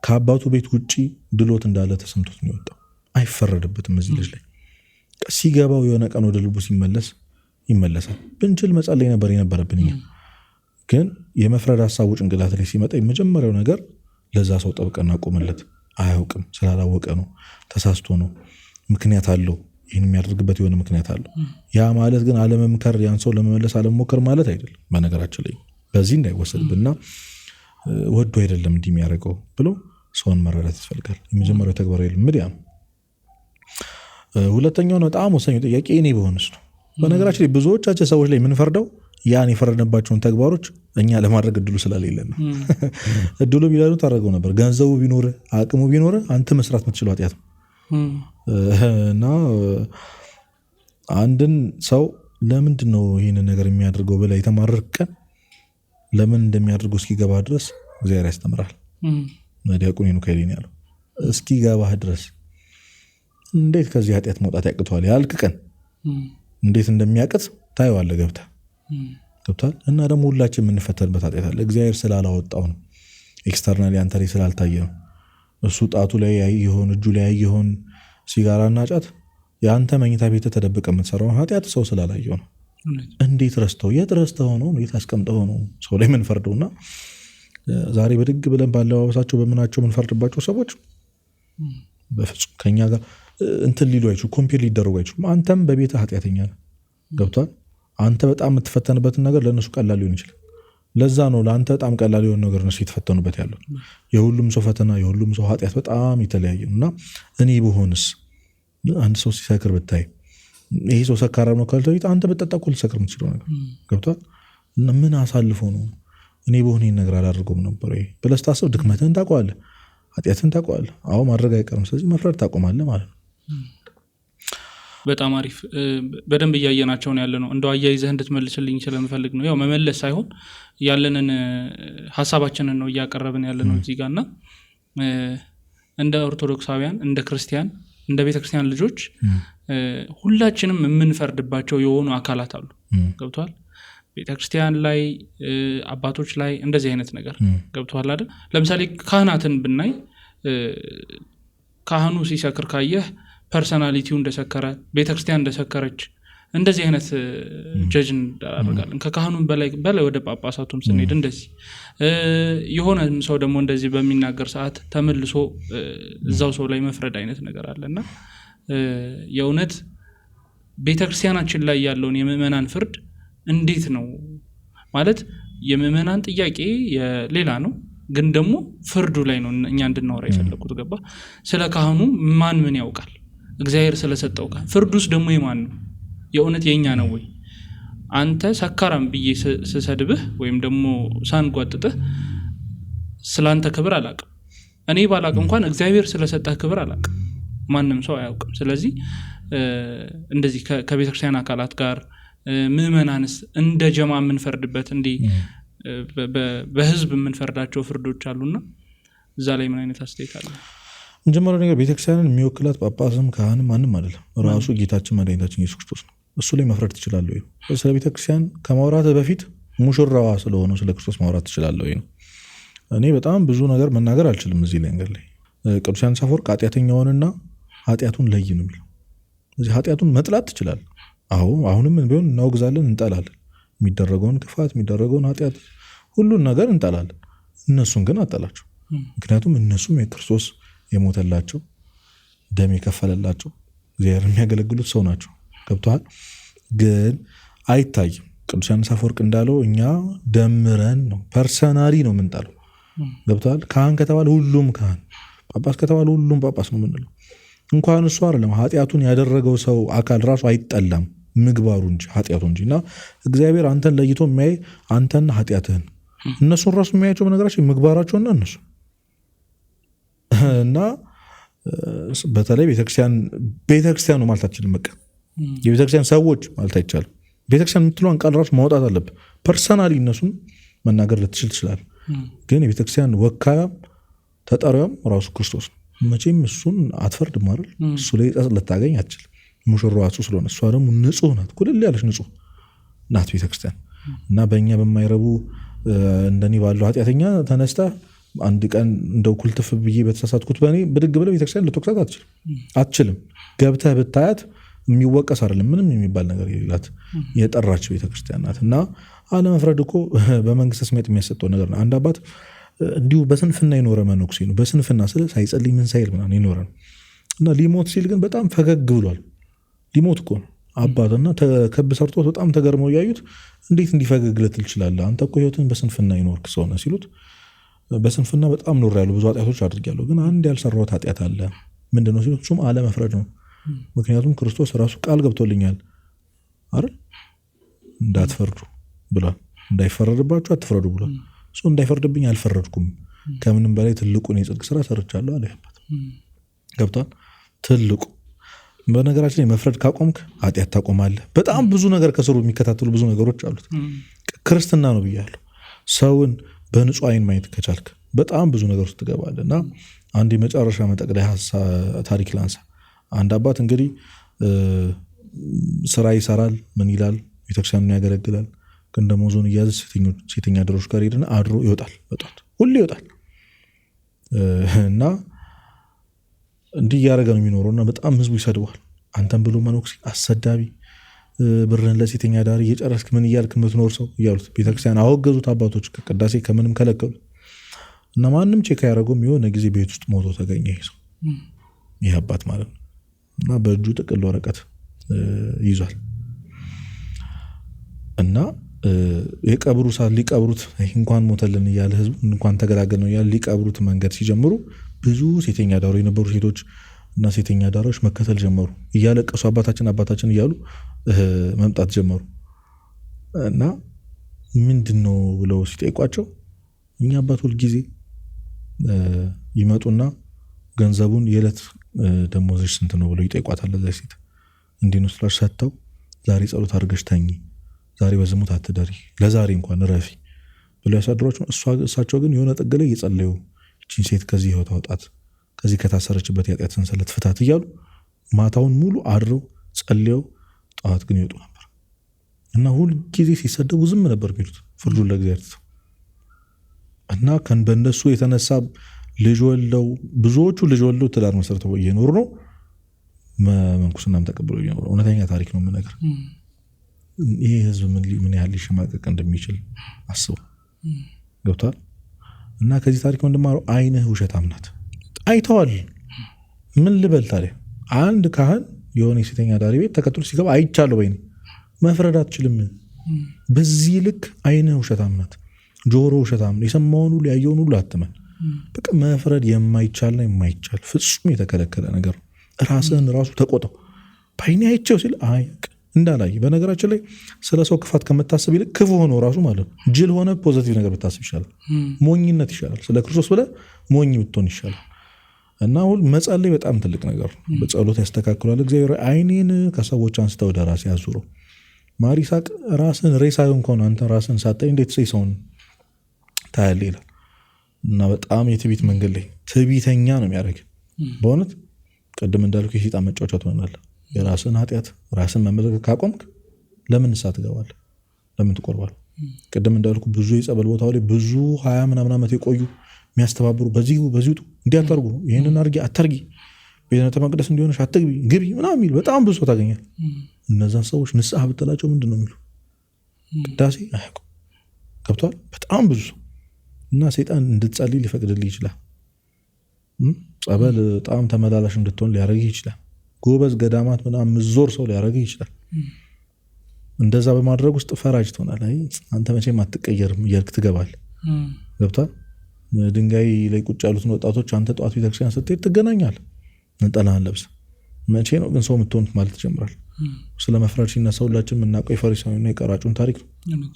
ከአባቱ ቤት ውጪ ድሎት እንዳለ ተሰምቶት ነው የወጣው። አይፈረድበትም እዚህ ልጅ ላይ። ሲገባው የሆነ ቀን ወደ ልቡ ሲመለስ ይመለሳል። ብንችል መጸለይ ነበር የነበረብን። ግን የመፍረድ ሀሳቡ ጭንቅላት ላይ ሲመጣ የመጀመሪያው ነገር ለዛ ሰው ጠብቀና ቆመለት። አያውቅም ስላላወቀ ነው ተሳስቶ ነው ምክንያት አለው። ይህን የሚያደርግበት የሆነ ምክንያት አለው። ያ ማለት ግን አለመምከር ያን ሰው ለመመለስ አለመሞከር ማለት አይደለም። በነገራችን ላይ በዚህ እንዳይወሰድብና ወዶ አይደለም እንዲህ የሚያደርገው ብሎ ሰውን መረዳት ያስፈልጋል። የመጀመሪያው ተግባራዊ ልምድ ያ ነው። ሁለተኛው በጣም ወሳኝ ጥያቄ እኔ በሆንስ ነው። በነገራችን ላይ ብዙዎቻችን ሰዎች ላይ የምንፈርደው ያን የፈረድንባቸውን ተግባሮች እኛ ለማድረግ እድሉ ስለሌለን ነው። እድሉ ቢላሉ ታደርገው ነበር። ገንዘቡ ቢኖር አቅሙ ቢኖር አንተ መስራት የምትችለው ኃጢአት ነው። እና አንድን ሰው ለምንድን ነው ይህንን ነገር የሚያደርገው ብለህ የተማረርክ ቀን ለምን እንደሚያደርገው እስኪገባ ድረስ እግዚአብሔር ያስተምራል። ዲያቆን ሄኖክ ኃይሌ ያለው እስኪገባህ ድረስ እንዴት ከዚህ ኃጢአት መውጣት ያቅተዋል ያልክ ቀን እንዴት እንደሚያቅት ታየዋለህ ገብቷል። እና ደግሞ ሁላችን የምንፈተንበት ኃጢአት አለ። እግዚአብሔር ስላላወጣው ነው፣ ኤክስተርናሊ አንተ ላይ ስላልታየ ነው። እሱ ጣቱ ላይ ያየውን እጁ ላይ ያየውን ሲጋራና ጫት የአንተ መኝታ ቤት ተደብቀ የምትሰራውን ኃጢአት ሰው ስላላየው ነው። እንዴት ረስተው የት ረስተው ነው የት አስቀምጠው ነው ሰው ላይ የምንፈርደውና ዛሬ በድግ ብለን ባለባበሳቸው በምናቸው የምንፈርድባቸው ሰዎች በፍጹም ከኛ ጋር እንትን ሊሉ አይችሉ፣ ኮምፔር ሊደረጉ አይችሉም። አንተም በቤተ ኃጢአተኛ ነህ ገብቷል። አንተ በጣም የምትፈተንበትን ነገር ለእነሱ ቀላል ሊሆን ይችላል። ለዛ ነው ለአንተ በጣም ቀላል የሆነ ነገር እነሱ የተፈተኑበት ያለው። የሁሉም ሰው ፈተና የሁሉም ሰው ኃጢአት በጣም የተለያየ ነው። እና እኔ ብሆንስ አንድ ሰው ሲሰክር ብታይ ይሄ ሰው ሰካራም ነው ካልተውት አንተ በጠጣ እኮ ልትሰክር የምትችለው ነገር ገብቷል። እና ምን አሳልፎ ነው እኔ በሆነ ይህን ነገር አላደርገውም ነበር ብለህ ስታስብ ድክመትህን ታውቀዋለህ፣ ኃጢአትህን ታውቀዋለህ። አዎ ማድረግ አይቀርም። ስለዚህ መፍረድ ታቆማለህ ማለት ነው። በጣም አሪፍ በደንብ እያየናቸው ነው ያለ ነው። እንደው አያይዘህ እንድትመልስልኝ ስለምፈልግ ነው። ያው መመለስ ሳይሆን ያለንን ሀሳባችንን ነው እያቀረብን ያለ ነው እዚህ ጋርና እንደ ኦርቶዶክሳውያን እንደ ክርስቲያን እንደ ቤተክርስቲያን ልጆች ሁላችንም የምንፈርድባቸው የሆኑ አካላት አሉ ገብቷል። ቤተክርስቲያን ላይ አባቶች ላይ እንደዚህ አይነት ነገር ገብቷል አይደል? ለምሳሌ ካህናትን ብናይ ካህኑ ሲሰክር ካየህ ፐርሰናሊቲው እንደሰከረ ቤተክርስቲያን እንደሰከረች እንደዚህ አይነት ጀጅ እንዳደረጋለን። ከካህኑም በላይ ወደ ጳጳሳቱም ስንሄድ እንደዚህ የሆነ ሰው ደግሞ እንደዚህ በሚናገር ሰዓት ተመልሶ እዛው ሰው ላይ መፍረድ አይነት ነገር አለና የእውነት ቤተክርስቲያናችን ላይ ያለውን የምእመናን ፍርድ እንዴት ነው ማለት የምእመናን ጥያቄ ሌላ ነው፣ ግን ደግሞ ፍርዱ ላይ ነው እኛ እንድናወራ የፈለኩት ገባ። ስለ ካህኑ ማን ምን ያውቃል? እግዚአብሔር ስለሰጠው ፍርዱስ ደግሞ የማን ነው? የእውነት የኛ ነው ወይ? አንተ ሰካራም ብዬ ስሰድብህ ወይም ደግሞ ሳንጓጥጥህ ስላንተ ክብር አላቅም። እኔ ባላቅ እንኳን እግዚአብሔር ስለሰጠህ ክብር አላቅም፣ ማንም ሰው አያውቅም። ስለዚህ እንደዚህ ከቤተክርስቲያን አካላት ጋር ምእመናንስ እንደ ጀማ የምንፈርድበት እንዲህ በህዝብ የምንፈርዳቸው ፍርዶች አሉና እዛ ላይ ምን አይነት አስተያየት አለ? መጀመሪያው ነገር ቤተክርስቲያንን የሚወክላት ጳጳስም ካህንም ማንም አይደለም፣ ራሱ ጌታችን መድኃኒታችን ኢየሱስ ክርስቶስ ነው። እሱ ላይ መፍረድ ትችላለህ ወይ? ስለ ቤተክርስቲያን ከማውራት በፊት ሙሽራዋ ስለሆነ ስለ ክርስቶስ ማውራት ትችላለህ ወይ ነው። እኔ በጣም ብዙ ነገር መናገር አልችልም እዚህ ላይ ነገር ላይ። ቅዱስ ዮሐንስ አፈወርቅ ኃጢአተኛውንና ኃጢአቱን ለይ ነው የሚለው። እዚህ ኃጢአቱን መጥላት ትችላለህ። አሁንም ቢሆን እናወግዛለን፣ እንጠላለን። የሚደረገውን ክፋት የሚደረገውን ኃጢአት ሁሉን ነገር እንጠላለን። እነሱን ግን አጠላቸው። ምክንያቱም እነሱም የክርስቶስ የሞተላቸው ደም የከፈለላቸው እግዚአብሔር የሚያገለግሉት ሰው ናቸው። ገብቶሃል? ግን አይታይም። ቅዱስ ዮሐንስ አፈወርቅ እንዳለው እኛ ደምረን ነው ፐርሰናሊ ነው የምንጠለው። ገብቶሃል? ካህን ከተባለ ሁሉም ካህን፣ ጳጳስ ከተባለ ሁሉም ጳጳስ ነው የምንለው። እንኳን እሱ አይደለም ኃጢአቱን ያደረገው ሰው አካል ራሱ አይጠላም፣ ምግባሩ እንጂ ኃጢአቱ እንጂ። እና እግዚአብሔር አንተን ለይቶ የሚያይ አንተና ኃጢአትህን፣ እነሱን ራሱ የሚያያቸው በነገራችን ምግባራቸውና እነሱ እና በተለይ ቤተክርስቲያኑ ማለት አትችልም። በቃ የቤተክርስቲያን ሰዎች ማለት አይቻልም። ቤተክርስቲያን የምትለውን ቃል ራሱ ማውጣት አለብህ። ፐርሰናሊ እነሱን መናገር ልትችል ትችላል። ግን የቤተክርስቲያን ወካያም ተጠሪያም ራሱ ክርስቶስ ነው። መቼም እሱን አትፈርድም አይደል? እሱ ላይ ጸጽ ልታገኝ አትችልም። ሙሽራዋ እሱ ስለሆነ እሷ ደግሞ ንጹህ ናት፣ ኩልል ያለች ንጹህ ናት ቤተክርስቲያን። እና በእኛ በማይረቡ እንደኔ ባለው ኃጢአተኛ ተነስታ አንድ ቀን እንደው ኩልትፍ ብዬ በተሳሳትኩት በእኔ ብድግ ብለህ ቤተክርስቲያን ልትወቅሳት አትችልም። ገብተህ ብታያት የሚወቀስ አይደለም፣ ምንም የሚባል ነገር የሌላት የጠራች ቤተክርስቲያን ናት። እና አለመፍረድ እኮ በመንግስተ ሰማያት የሚያሰጠው ነገር ነው። አንድ አባት እንዲሁ በስንፍና የኖረ መነኩሴ ነው። በስንፍና ስለ ሳይጸልይ ምን ሳይል ምናምን የኖረ ነው። እና ሊሞት ሲል ግን በጣም ፈገግ ብሏል። ሊሞት እኮ ነው አባትና ከብ ሰርቶት በጣም ተገርመው እያዩት እንዴት እንዲፈገግ ልትል ትችላለህ? አንተ እኮ ህይወትን በስንፍና ይኖርክ ሰው ነህ ሲሉት በስንፍና በጣም ኖሬያለሁ፣ ብዙ ኃጢአቶች አድርጌያለሁ፣ ግን አንድ ያልሰራሁት ኃጢአት አለ። ምንድነው ሲሉት እሱም አለመፍረድ ነው። ምክንያቱም ክርስቶስ ራሱ ቃል ገብቶልኛል አይደል? እንዳትፈርዱ ብሏል። እንዳይፈረድባችሁ አትፍረዱ ብሏል። እሱ እንዳይፈርድብኝ አልፈረድኩም፣ ከምንም በላይ ትልቁን የጽድቅ ስራ ሰርቻለሁ አለ። ገብቷል? ትልቁ በነገራችን ላይ መፍረድ ካቆምክ ኃጢአት ታቆማለህ። በጣም ብዙ ነገር ከስሩ የሚከታተሉ ብዙ ነገሮች አሉት። ክርስትና ነው ብያለሁ። ሰውን በንጹህ አይን ማየት ከቻልክ በጣም ብዙ ነገር ውስጥ ትገባለህ። እና አንድ የመጨረሻ መጠቅለያ ታሪክ ላንሳ። አንድ አባት እንግዲህ ስራ ይሰራል፣ ምን ይላል፣ ቤተክርስቲያኑን ያገለግላል። ግን ደሞዙን እያዘ ሴተኛ አዳሪዎች ጋር ሄድና አድሮ ይወጣል። በጧት ሁሌ ይወጣል እና እንዲህ እያደረገ ነው የሚኖረው እና በጣም ህዝቡ ይሰድበዋል። አንተን ብሎ መነኩሴ አሰዳቢ፣ ብርህን ለሴተኛ አዳሪ እየጨረስክ ምን እያልክ የምትኖር ሰው እያሉት ቤተክርስቲያን አወገዙት። አባቶች ከቅዳሴ ከምንም ከለከሉ እና ማንም ቼክ ያደረገውም የሆነ ጊዜ ቤት ውስጥ ሞቶ ተገኘ ይሄ ሰው፣ ይህ አባት ማለት ነው። እና በእጁ ጥቅል ወረቀት ይዟል እና የቀብሩ ሰዓት ሊቀብሩት እንኳን ሞተልን እያለ ህዝቡ እንኳን ተገላገል ነው እያለ ሊቀብሩት መንገድ ሲጀምሩ ብዙ ሴተኛ አዳሪ የነበሩ ሴቶች እና ሴተኛ አዳሪዎች መከተል ጀመሩ። እያለቀሱ አባታችን እያሉ መምጣት ጀመሩ እና ምንድን ነው ብለው ሲጠይቋቸው እኛ አባት ሁል ጊዜ ይመጡና ገንዘቡን የዕለት ደሞዝሽ ስንት ነው ብለው ይጠይቋታል። ለዛ ሴት እንዲህ ነው ስላሽ ሰጥተው ዛሬ ጸሎት አድርገሽ ተኚ፣ ዛሬ በዝሙት አትደሪ፣ ለዛሬ እንኳን ረፊ ብለው ያሳድሯቸው። እሳቸው ግን የሆነ ጥግ ላይ እየጸለዩ እቺን ሴት ከዚህ ህይወት አውጣት፣ ከዚህ ከታሰረችበት የኃጢአት ሰንሰለት ፍታት እያሉ ማታውን ሙሉ አድረው ጸልየው ጠዋት ግን ይወጡ ነበር እና ሁል ጊዜ ሲሰደቡ ዝም ነበር የሚሉት ፍርዱን ለእግዚአብሔር ትተው እና በእነሱ የተነሳ ልጅ ወልደው ብዙዎቹ ልጅ ወልደው ትዳር መሰረተው እየኖሩ ነው። መንኩስናም ተቀብለው እየኖሩ ነው። እውነተኛ ታሪክ ነው የምነግር። ይሄ ህዝብ ምን ያህል ሊሸማቀቅ እንደሚችል አስቡ። ገብቷል? እና ከዚህ ታሪክ እንደማረው አይንህ ውሸታም ናት። አይተዋል። ምን ልበል ታዲያ? አንድ ካህን የሆነ የሴተኛ አዳሪ ቤት ተከትሎ ሲገባ አይቻለሁ በይኔ፣ መፍረድ አትችልም። በዚህ ልክ አይንህ ውሸታም ናት፣ ጆሮ ውሸታም ነው፣ የሰማውን ሁሉ ያየውን ሁሉ አትመን። በቃ መፍረድ የማይቻልና የማይቻል ፍጹም የተከለከለ ነገር ነው። ራስህን ራሱ ተቆጠው። በአይኔ አይቼው ሲል እንዳላይ። በነገራችን ላይ ስለ ሰው ክፋት ከምታስብ ይልቅ ክፉ ሆኖ ራሱ ማለት ነው ጅል ሆነ ፖዚቲቭ ነገር ብታስብ ይሻላል። ሞኝነት ይሻላል። ስለ ክርስቶስ ብለህ ሞኝ ብትሆን ይሻላል። እና ሁሉ መጸለይ በጣም ትልቅ ነገር ነው። በጸሎት ያስተካክሏል እግዚአብሔር። አይኔን ከሰዎች አንስተ ወደ ራሴ አዙረው። ማር ይስሐቅ ራስን ሬሳ እንኳን አንተ ራስን ሳታይ እንዴት ሰውን ታያለህ ይላል። እና በጣም የትዕቢት መንገድ ላይ ትዕቢተኛ ነው የሚያደርግ። በእውነት ቅድም እንዳልኩ የሰይጣን መጫወቻ ትሆናለህ። የራስን ኃጢአት ራስን መመለከት ካቆምክ ለምን ንስሐ ትገባለህ? ለምን ትቆርባለህ? ቅድም እንዳልኩ ብዙ የጸበል ቦታው ላይ ብዙ 20 ምናምን ዓመት የቆዩ የሚያስተባብሩ በዚህ ውጡ፣ እንዲህ አታርጉ፣ ይህንን አድርጊ አታርጊ፣ ቤተ መቅደስ እንዲሆነሽ አትግቢ ግቢ ምናምን የሚል በጣም ብዙ ሰው ታገኛል። እነዛን ሰዎች ንስሐ ብትላቸው ምንድን ነው የሚሉ? ቅዳሴ አያውቁም። ገብቷል? በጣም ብዙ ሰው እና ሰይጣን እንድትጸልይ ሊፈቅድልህ ይችላል። ጸበል በጣም ተመላላሽ እንድትሆን ሊያደርግህ ይችላል። ጎበዝ ገዳማት ምናምን ምዞር ሰው ሊያደርግህ ይችላል። እንደዛ በማድረግ ውስጥ ፈራጅ ትሆናለህ። አንተ መቼም አትቀየርም እያልክ ትገባለህ። ገብቷል? ድንጋይ ላይ ቁጭ ያሉትን ወጣቶች አንተ ጠዋት ቤተክርስቲያን ስትሄድ ትገናኛለህ። ነጠላህን ለብሰህ መቼ ነው ግን ሰው የምትሆኑት ማለት ትጀምራለህ። ስለ መፍረድ ሲነሳ ሁላችንም የምናውቀው የፈሪሳዊና የቀራጩን ታሪክ ነው።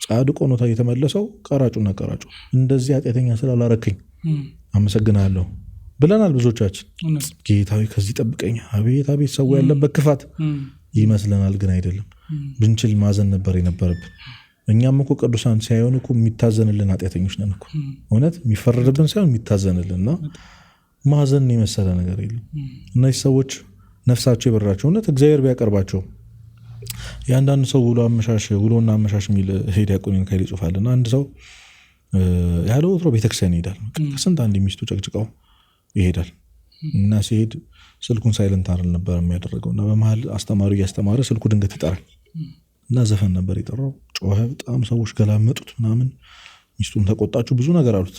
ጻድቅ ሆኖ የተመለሰው ቀራጩና ቀራጩ እንደዚህ ኃጢአተኛ ስላላረከኝ አመሰግናለሁ ብለናል ብዙዎቻችን። ጌታዊ ከዚህ ጠብቀኝ። አቤት አቤት ሰው ያለበት ክፋት ይመስለናል፣ ግን አይደለም። ብንችል ማዘን ነበር የነበረብን። እኛም እኮ ቅዱሳን ሳይሆን እኮ የሚታዘንልን ኃጢአተኞች ነን እኮ። እውነት የሚፈረድብን ሳይሆን የሚታዘንልን እና ማዘን የመሰለ ነገር የለም። እነዚህ ሰዎች ነፍሳቸው የበራቸው እውነት እግዚአብሔር ቢያቀርባቸው የአንዳንድ ሰው ውሎና አመሻሽ የሚል ዲያቆን ሚካኤል ይጽፋልና አንድ ሰው ያለ ወትሮ ቤተክርስቲያን ይሄዳል። ከስንት አንድ ሚስቱ ጨቅጭቀው ይሄዳል እና ሲሄድ ስልኩን ሳይለንት አድርል ነበር የሚያደረገው እና በመሀል አስተማሪው እያስተማረ ስልኩ ድንገት ይጠራል እና ዘፈን ነበር የጠራው። ጮኸ። በጣም ሰዎች ገላመጡት ምናምን። ሚስቱም ተቆጣችሁ፣ ብዙ ነገር አሉት።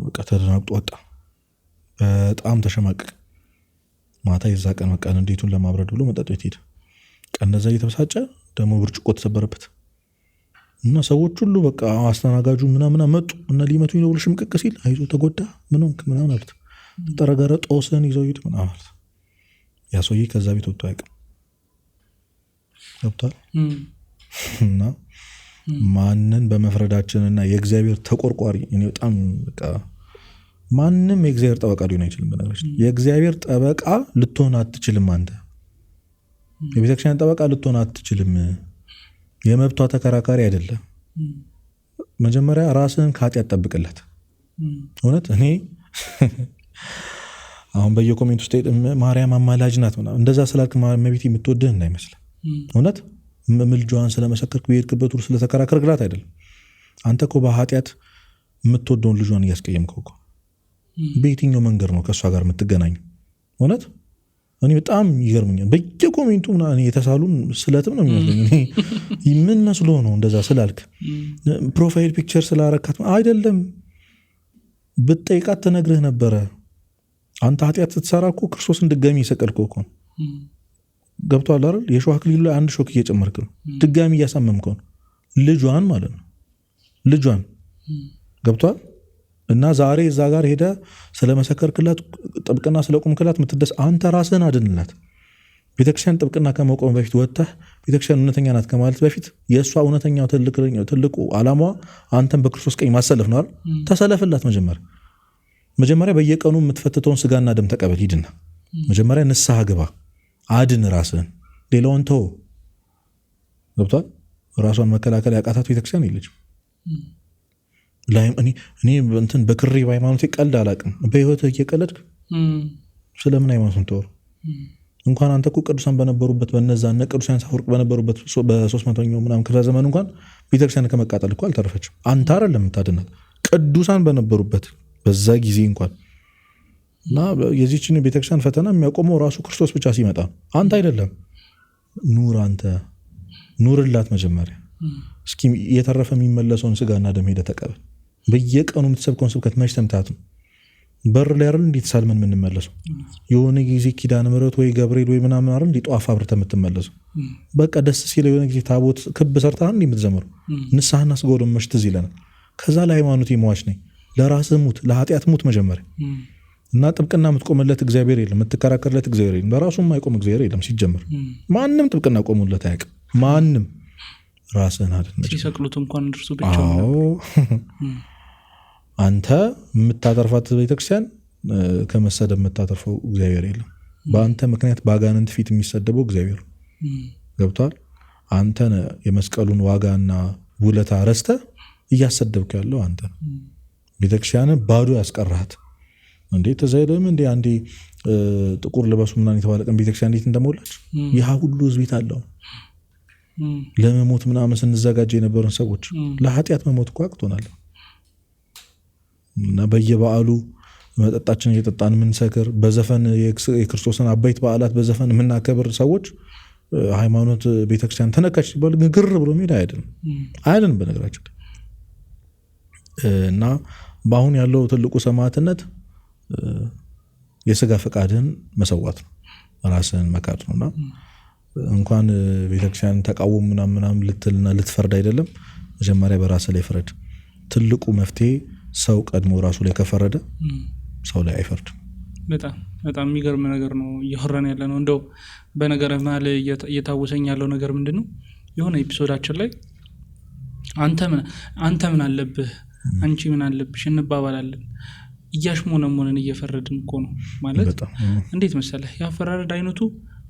በቃ ተደናግጦ ወጣ። በጣም ተሸማቀቀ። ማታ የዛ ቀን መቃን እንዴቱን ለማብረድ ብሎ መጠጥ ቤት ሄደ። ቀነዛ እየተበሳጨ ደግሞ ብርጭቆ ተሰበረበት እና ሰዎች ሁሉ በቃ አስተናጋጁ ምናምን መጡ እና ሊመቱኝ ነው ብሎ ሽምቅቅ ሲል አይዞ ተጎዳ ምናምን አሉት። ተጠረገረ ጦስን ይዘው ሂድ ምናምን አሉት። ያ ሰውዬ ከዛ ቤት ወጥቶ አያውቅም። ገብቷል? እና ማንን በመፍረዳችንና የእግዚአብሔር ተቆርቋሪ እኔ በጣም በቃ ማንም የእግዚአብሔር ጠበቃ ሊሆን አይችልም። በነገራችን የእግዚአብሔር ጠበቃ ልትሆን አትችልም። አንተ የቤተክርስቲያን ጠበቃ ልትሆን አትችልም። የመብቷ ተከራካሪ አይደለም። መጀመሪያ ራስህን ከኃጢአት ጠብቅለት። እውነት እኔ አሁን በየኮሜንት ውስጥ ማርያም አማላጅ ናት ምናምን እንደዛ ስላልክ እመቤቴ የምትወድህ እንዳይመስል እውነት ምልጃዋን ስለመሰከርክ በሄድክበት ሁሉ ስለተከራከርክላት አይደለም። አንተ እኮ በኃጢአት የምትወደውን ልጇን እያስቀየምከው እኮ በየትኛው መንገድ ነው ከእሷ ጋር የምትገናኘው? እውነት እኔ በጣም ይገርምኛል። በየኮሜንቱ የተሳሉን ስለትም ነው የሚመስለኝ። ምን መስሎ ነው እንደዛ ስላልክ ፕሮፋይል ፒክቸር ስላረካት አይደለም። ብትጠይቃት ትነግርህ ነበረ። አንተ ኃጢአት ስትሰራ እኮ ክርስቶስን ድጋሚ እየሰቀልከው እኮ ገብቶሃል አይደል? የሾህ አክሊሉ ላይ አንድ ሾክ እየጨመርክ ነው። ድጋሚ እያሳመምከው ነው ልጇን ማለት ነው። ልጇን ገብቶሃል? እና ዛሬ እዛ ጋር ሄደ ስለመሰከርክላት ጥብቅና ስለቆምክላት ምትደስ አንተ ራስህን አድንላት። ቤተክርስቲያን ጥብቅና ከመቆም በፊት ወጥተህ ቤተክርስቲያን እውነተኛ ናት ከማለት በፊት የእሷ እውነተኛው ትልቁ ዓላማዋ አንተን በክርስቶስ ቀኝ ማሰለፍ ነው አይደል? ተሰለፍላት። መጀመሪያ በየቀኑ የምትፈትተውን ስጋና ደም ተቀበል። ሂድና መጀመሪያ ንስሐ ግባ፣ አድን ራስህን። ሌላውን ተው። ገብቷል? ራሷን መከላከል ያቃታት ቤተክርስቲያን የለችም። እኔ እንትን በክሬ በሃይማኖቴ ቀልድ አላቅም። በህይወትህ እየቀለድክ ስለምን ሃይማኖትን ተወር? እንኳን አንተ እኮ ቅዱሳን በነበሩበት በነዛ እነ ቅዱስ ዮሐንስ አፈወርቅ በነበሩበት በ300ኛው ምናምን ክፍለ ዘመን እንኳን ቤተክርስቲያን ከመቃጠል እኮ አልተረፈችም። አንተ አይደለም የምታድናት፣ ቅዱሳን በነበሩበት በዛ ጊዜ እንኳን እና የዚህችን ቤተክርስቲያን ፈተና የሚያቆመው ራሱ ክርስቶስ ብቻ ሲመጣ አንተ አይደለም። አንተ ኑርላት መጀመሪያ። እስኪ የተረፈ የሚመለሰውን ስጋና ደም ሄደህ ተቀበል። በየቀኑ የምትሰብከውን ስብከት መች ሰምታት ነው? በር ላይ አይደል እንዴት ሳልመን የምንመለሰው? የሆነ ጊዜ ኪዳነ ምሕረት ወይ ገብርኤል ወይ ምናምን አይደል እንዴ ጧፍ አብርተህ የምትመለሰው? በቃ ደስ ሲል የሆነ ጊዜ ታቦት ክብ ሰርተህ እንዴ የምትዘምረው? ንስሐና ስጋው ደም መች ትዝ ይለናል። ከዛ ለሃይማኖቴ ሟች ነኝ፣ ለራስህ ሙት፣ ለኃጢአት ሙት መጀመሪያ። እና ጥብቅና የምትቆምለት እግዚአብሔር የለም፣ የምትከራከርለት እግዚአብሔር የለም። ለራሱ የማይቆም እግዚአብሔር የለም። ሲጀምር ማንም ጥብቅና ቆሙለት አያውቅም። ማንም ራስህን አይደል ሲሰቅሉት እንኳን እርሱ ብቻ ነው። አንተ የምታተርፋት ቤተክርስቲያን ከመሰደብ የምታተርፈው እግዚአብሔር የለም። በአንተ ምክንያት በአጋንንት ፊት የሚሰደበው እግዚአብሔር ገብቷል። አንተን የመስቀሉን ዋጋና ውለታ ረስተህ እያሰደብክ ያለው አንተ ነው። ቤተክርስቲያንን ባዶ ያስቀራሃት እንዴት ተዘይደም እንዴ አንዴ ጥቁር ልበሱ ምናምን የተባለ ቀን ቤተክርስቲያን እንዴት እንደሞላች ይህ ሁሉ ህዝብ አለው። ለመሞት ምናምን ስንዘጋጅ የነበሩን ሰዎች ለኃጢአት መሞት እኮ አቅቶናል። እና በየበዓሉ መጠጣችን እየጠጣን የምንሰክር በዘፈን የክርስቶስን አበይት በዓላት በዘፈን የምናከብር ሰዎች ሃይማኖት ቤተክርስቲያን ተነካች ሲባል ግር ብሎ ሜዳ አይደለም በነገራችን። እና በአሁን ያለው ትልቁ ሰማዕትነት የስጋ ፈቃድን መሰዋት ነው፣ ራስን መካድ ነውና እንኳን ቤተክርስቲያን ተቃወም ምናምን ልትልና ልትፈርድ አይደለም። መጀመሪያ በራስ ላይ ፍረድ። ትልቁ መፍትሄ ሰው ቀድሞ ራሱ ላይ ከፈረደ ሰው ላይ አይፈርድም። በጣም የሚገርም ነገር ነው እያወራን ያለ ነው። እንደው በነገር መሀል እየታወሰኝ ያለው ነገር ምንድን ነው፣ የሆነ ኤፒሶዳችን ላይ አንተ ምን አለብህ አንቺ ምን አለብሽ እንባባላለን። እያሽሞነሞነን እየፈረድን እኮ ነው ማለት። እንዴት መሰለህ ያፈራረድ አይነቱ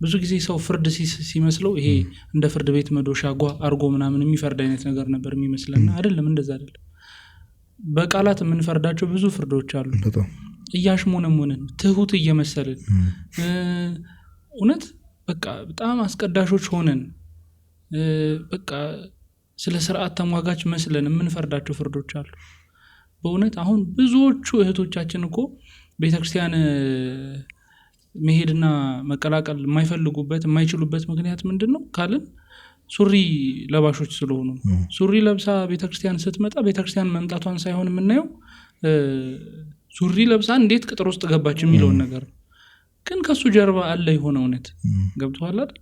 ብዙ ጊዜ ሰው ፍርድ ሲመስለው ይሄ እንደ ፍርድ ቤት መዶሻ አርጎ ምናምን የሚፈርድ አይነት ነገር ነበር የሚመስለና አይደለም። እንደዛ አይደለም። በቃላት የምንፈርዳቸው ብዙ ፍርዶች አሉ። እያሽሞነሞነን ትሁት እየመሰልን እውነት በቃ በጣም አስቀዳሾች ሆነን በቃ ስለ ስርዓት ተሟጋች መስለን የምንፈርዳቸው ፍርዶች አሉ። በእውነት አሁን ብዙዎቹ እህቶቻችን እኮ ቤተክርስቲያን መሄድና መቀላቀል የማይፈልጉበት የማይችሉበት ምክንያት ምንድን ነው ካልን ሱሪ ለባሾች ስለሆኑ። ሱሪ ለብሳ ቤተክርስቲያን ስትመጣ ቤተክርስቲያን መምጣቷን ሳይሆን የምናየው ሱሪ ለብሳ እንዴት ቅጥር ውስጥ ገባች የሚለውን ነገር ግን ከሱ ጀርባ አለ የሆነ እውነት። ገብቶሃል አይደል?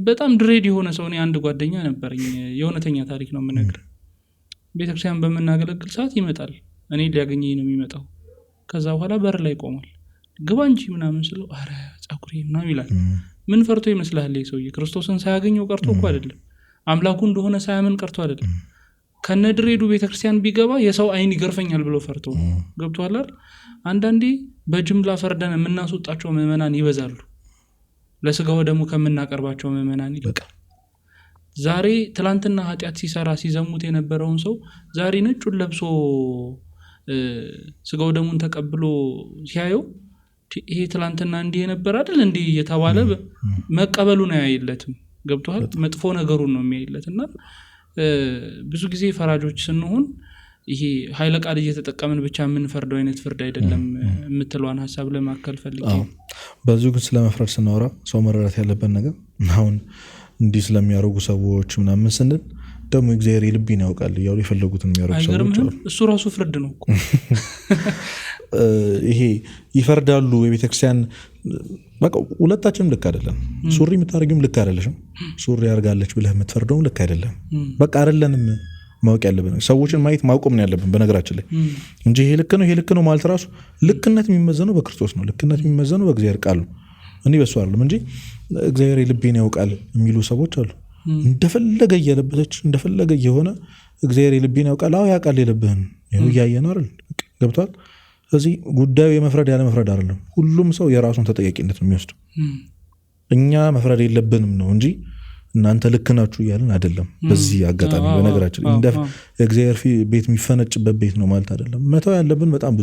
በጣም ድሬድ የሆነ ሰው እኔ አንድ ጓደኛ ነበረኝ። የእውነተኛ ታሪክ ነው የምነግርህ። ቤተክርስቲያን በምናገለግል ሰዓት ይመጣል፣ እኔ ሊያገኘኝ ነው የሚመጣው። ከዛ በኋላ በር ላይ ቆሟል። ግባ እንጂ ምናምን ስለው አረ ጸጉሬ ምናምን ይላል። ምን ፈርቶ ይመስልሃል? ሰውዬ ክርስቶስን ሳያገኘው ቀርቶ እኮ አይደለም፣ አምላኩ እንደሆነ ሳያምን ቀርቶ አይደለም። ከነድሬዱ ቤተክርስቲያን ቢገባ የሰው አይን ይገርፈኛል ብሎ ፈርቶ። ገብቶሃል አይደል? አንዳንዴ በጅምላ ፈርደን የምናስወጣቸው ምዕመናን ይበዛሉ ለስጋው ደግሞ ከምናቀርባቸው ምዕመናን ይልቅ። ዛሬ ትላንትና ኃጢአት ሲሰራ ሲዘሙት የነበረውን ሰው ዛሬ ነጩን ለብሶ ስጋው ደሙን ተቀብሎ ሲያየው ይሄ ትላንትና እንዲህ ነበር አይደል እንዲህ እየተባለ መቀበሉን አያይለትም። ገብቷል? መጥፎ ነገሩን ነው የሚያይለትና ብዙ ጊዜ ፈራጆች ስንሆን ይሄ ኃይለ ቃል እየተጠቀምን ብቻ የምንፈርደው አይነት ፍርድ አይደለም የምትለዋን ሐሳብ ለማከል ፈልጌ። በዚሁ ግን ስለመፍረድ ስናወራ ሰው መረዳት ያለበት ነገር አሁን እንዲህ ስለሚያደርጉ ሰዎች ምናምን ስንል ደግሞ እግዚአብሔር ልብን ያውቃል እያሉ የፈለጉትን የሚያደርጉ ሰዎች አሉ። እሱ ራሱ ፍርድ ነው እኮ። ይሄ ይፈርዳሉ የቤተክርስቲያን በቃ ሁለታችንም ልክ አይደለም። ሱሪ የምታደርጊውም ልክ አይደለሽም። ሱሪ ያርጋለች ብለህ የምትፈርደውም ልክ አይደለም። በቃ አይደለንም ማወቅ ያለብን ሰዎችን ማየት ማቆም ነው ያለብን በነገራችን ላይ እንጂ ይሄ ልክ ነው ማለት ራሱ ልክነት የሚመዘነው በክርስቶስ ነው። ልክነት የሚመዘነው በእግዚአብሔር ቃል ነው። እኔ በሱ አይደለም እንጂ እግዚአብሔር ልቤን ያውቃል የሚሉ ሰዎች አሉ። እንደፈለገ እየለበሰች እንደፈለገ እየሆነ እግዚአብሔር ልቤን ያውቃል። አዎ ያውቃል የልብህን እያየን አይደል? ገብቷል? ስለዚህ ጉዳዩ የመፍረድ ያለ መፍረድ አይደለም። ሁሉም ሰው የራሱን ተጠያቂነት ነው የሚወስደው። እኛ መፍረድ የለብንም ነው እንጂ እናንተ ልክ ናችሁ እያልን አይደለም። በዚህ አጋጣሚ በነገራችን እግዚአብሔር ቤት የሚፈነጭበት ቤት ነው ማለት አይደለም። መተው ያለብን በጣም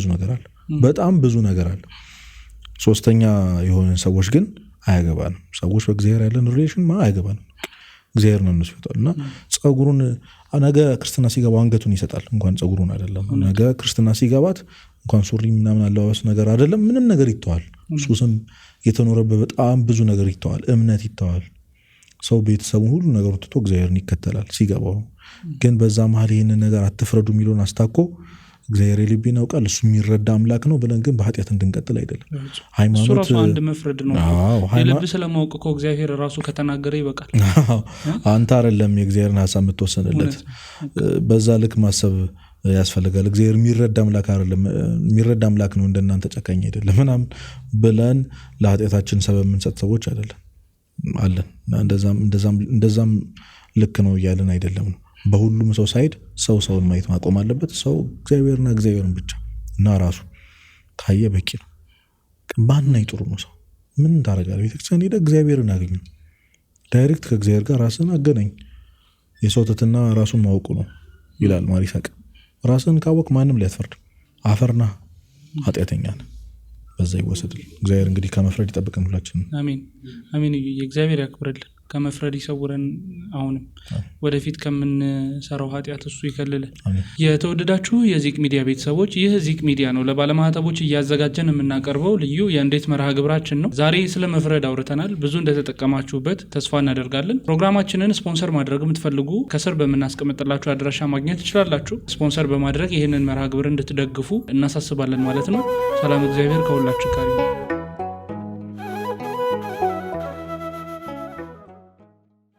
ብዙ ነገር አለ። ሶስተኛ የሆነ ሰዎች ግን አያገባንም። ሰዎች በእግዚአብሔር ያለን ሪሌሽን አያገባንም። እግዚአብሔር ነው እነሱ ይፈታል እና ጸጉሩን ነገ ክርስትና ሲገባ አንገቱን ይሰጣል። እንኳን ጸጉሩን አይደለም ነገ ክርስትና ሲገባት እንኳን ሱሪ ምናምን አለባበስ ነገር አይደለም ምንም ነገር ይተዋል። ሱስም የተኖረበት በጣም ብዙ ነገር ይተዋል። እምነት ይተዋል። ሰው ቤተሰቡን ሁሉ ነገር ትቶ እግዚአብሔርን ይከተላል ሲገባው። ግን በዛ መሀል ይህንን ነገር አትፍረዱ የሚለውን አስታኮ እግዚአብሔር ልቤን ያውቃል እሱ የሚረዳ አምላክ ነው ብለን ግን በኃጢአት እንድንቀጥል አይደለም። ሃይማኖት ራሱ አንድ መፍረድ ነው። የልብ ስለማወቅ እኮ እግዚአብሔር ራሱ ከተናገረ ይበቃል። አንተ አይደለም የእግዚአብሔርን ሐሳብ የምትወሰንለት። በዛ ልክ ማሰብ ያስፈልጋል። እግዚአብሔር የሚረዳ አምላክ አይደለም። የሚረዳ አምላክ ነው እንደናንተ ጨካኝ አይደለም ምናምን ብለን ለኃጢአታችን ሰበብ የምንሰጥ ሰዎች አይደለም አለን። እንደዛም ልክ ነው እያለን አይደለም ነው። በሁሉም ሰው ሳይድ ሰውን ማየት ማቆም አለበት። ሰው እግዚአብሔርን ብቻ እና ራሱ ካየ በቂ ነው። ባናይ ጥሩ ነው። ሰው ምን ታደርጋለህ? ቤተክርስቲያን ሄደህ እግዚአብሔርን አገኘው። ዳይሬክት ከእግዚአብሔር ጋር ራስን አገናኝ። የሰው ትሕትና ራሱን ማወቁ ነው ይላል ማሪሳቅ። ራስን ካወቅ ማንም ሊያስፈርድ አፈርና ኃጢአተኛ ነህ። በዛ ይወሰድል። እግዚአብሔር እንግዲህ ከመፍረድ ይጠብቀን ሁላችን። አሜን አሜን። የእግዚአብሔር ያክብርልን፣ ከመፍረድ ይሰውረን። አሁንም ወደፊት ከምንሰራው ኃጢአት እሱ ይከልልን። የተወደዳችሁ የዚቅ ሚዲያ ቤተሰቦች፣ ይህ ዚቅ ሚዲያ ነው ለባለማህተቦች እያዘጋጀን የምናቀርበው ልዩ የእንዴት መርሃ ግብራችን ነው። ዛሬ ስለ መፍረድ አውርተናል። ብዙ እንደተጠቀማችሁበት ተስፋ እናደርጋለን። ፕሮግራማችንን ስፖንሰር ማድረግ የምትፈልጉ ከስር በምናስቀምጥላችሁ አድራሻ ማግኘት ትችላላችሁ። ስፖንሰር በማድረግ ይህንን መርሃ ግብር እንድትደግፉ እናሳስባለን ማለት ነው። ሰላም፣ እግዚአብሔር ከሁላችሁ ጋር ይሁን።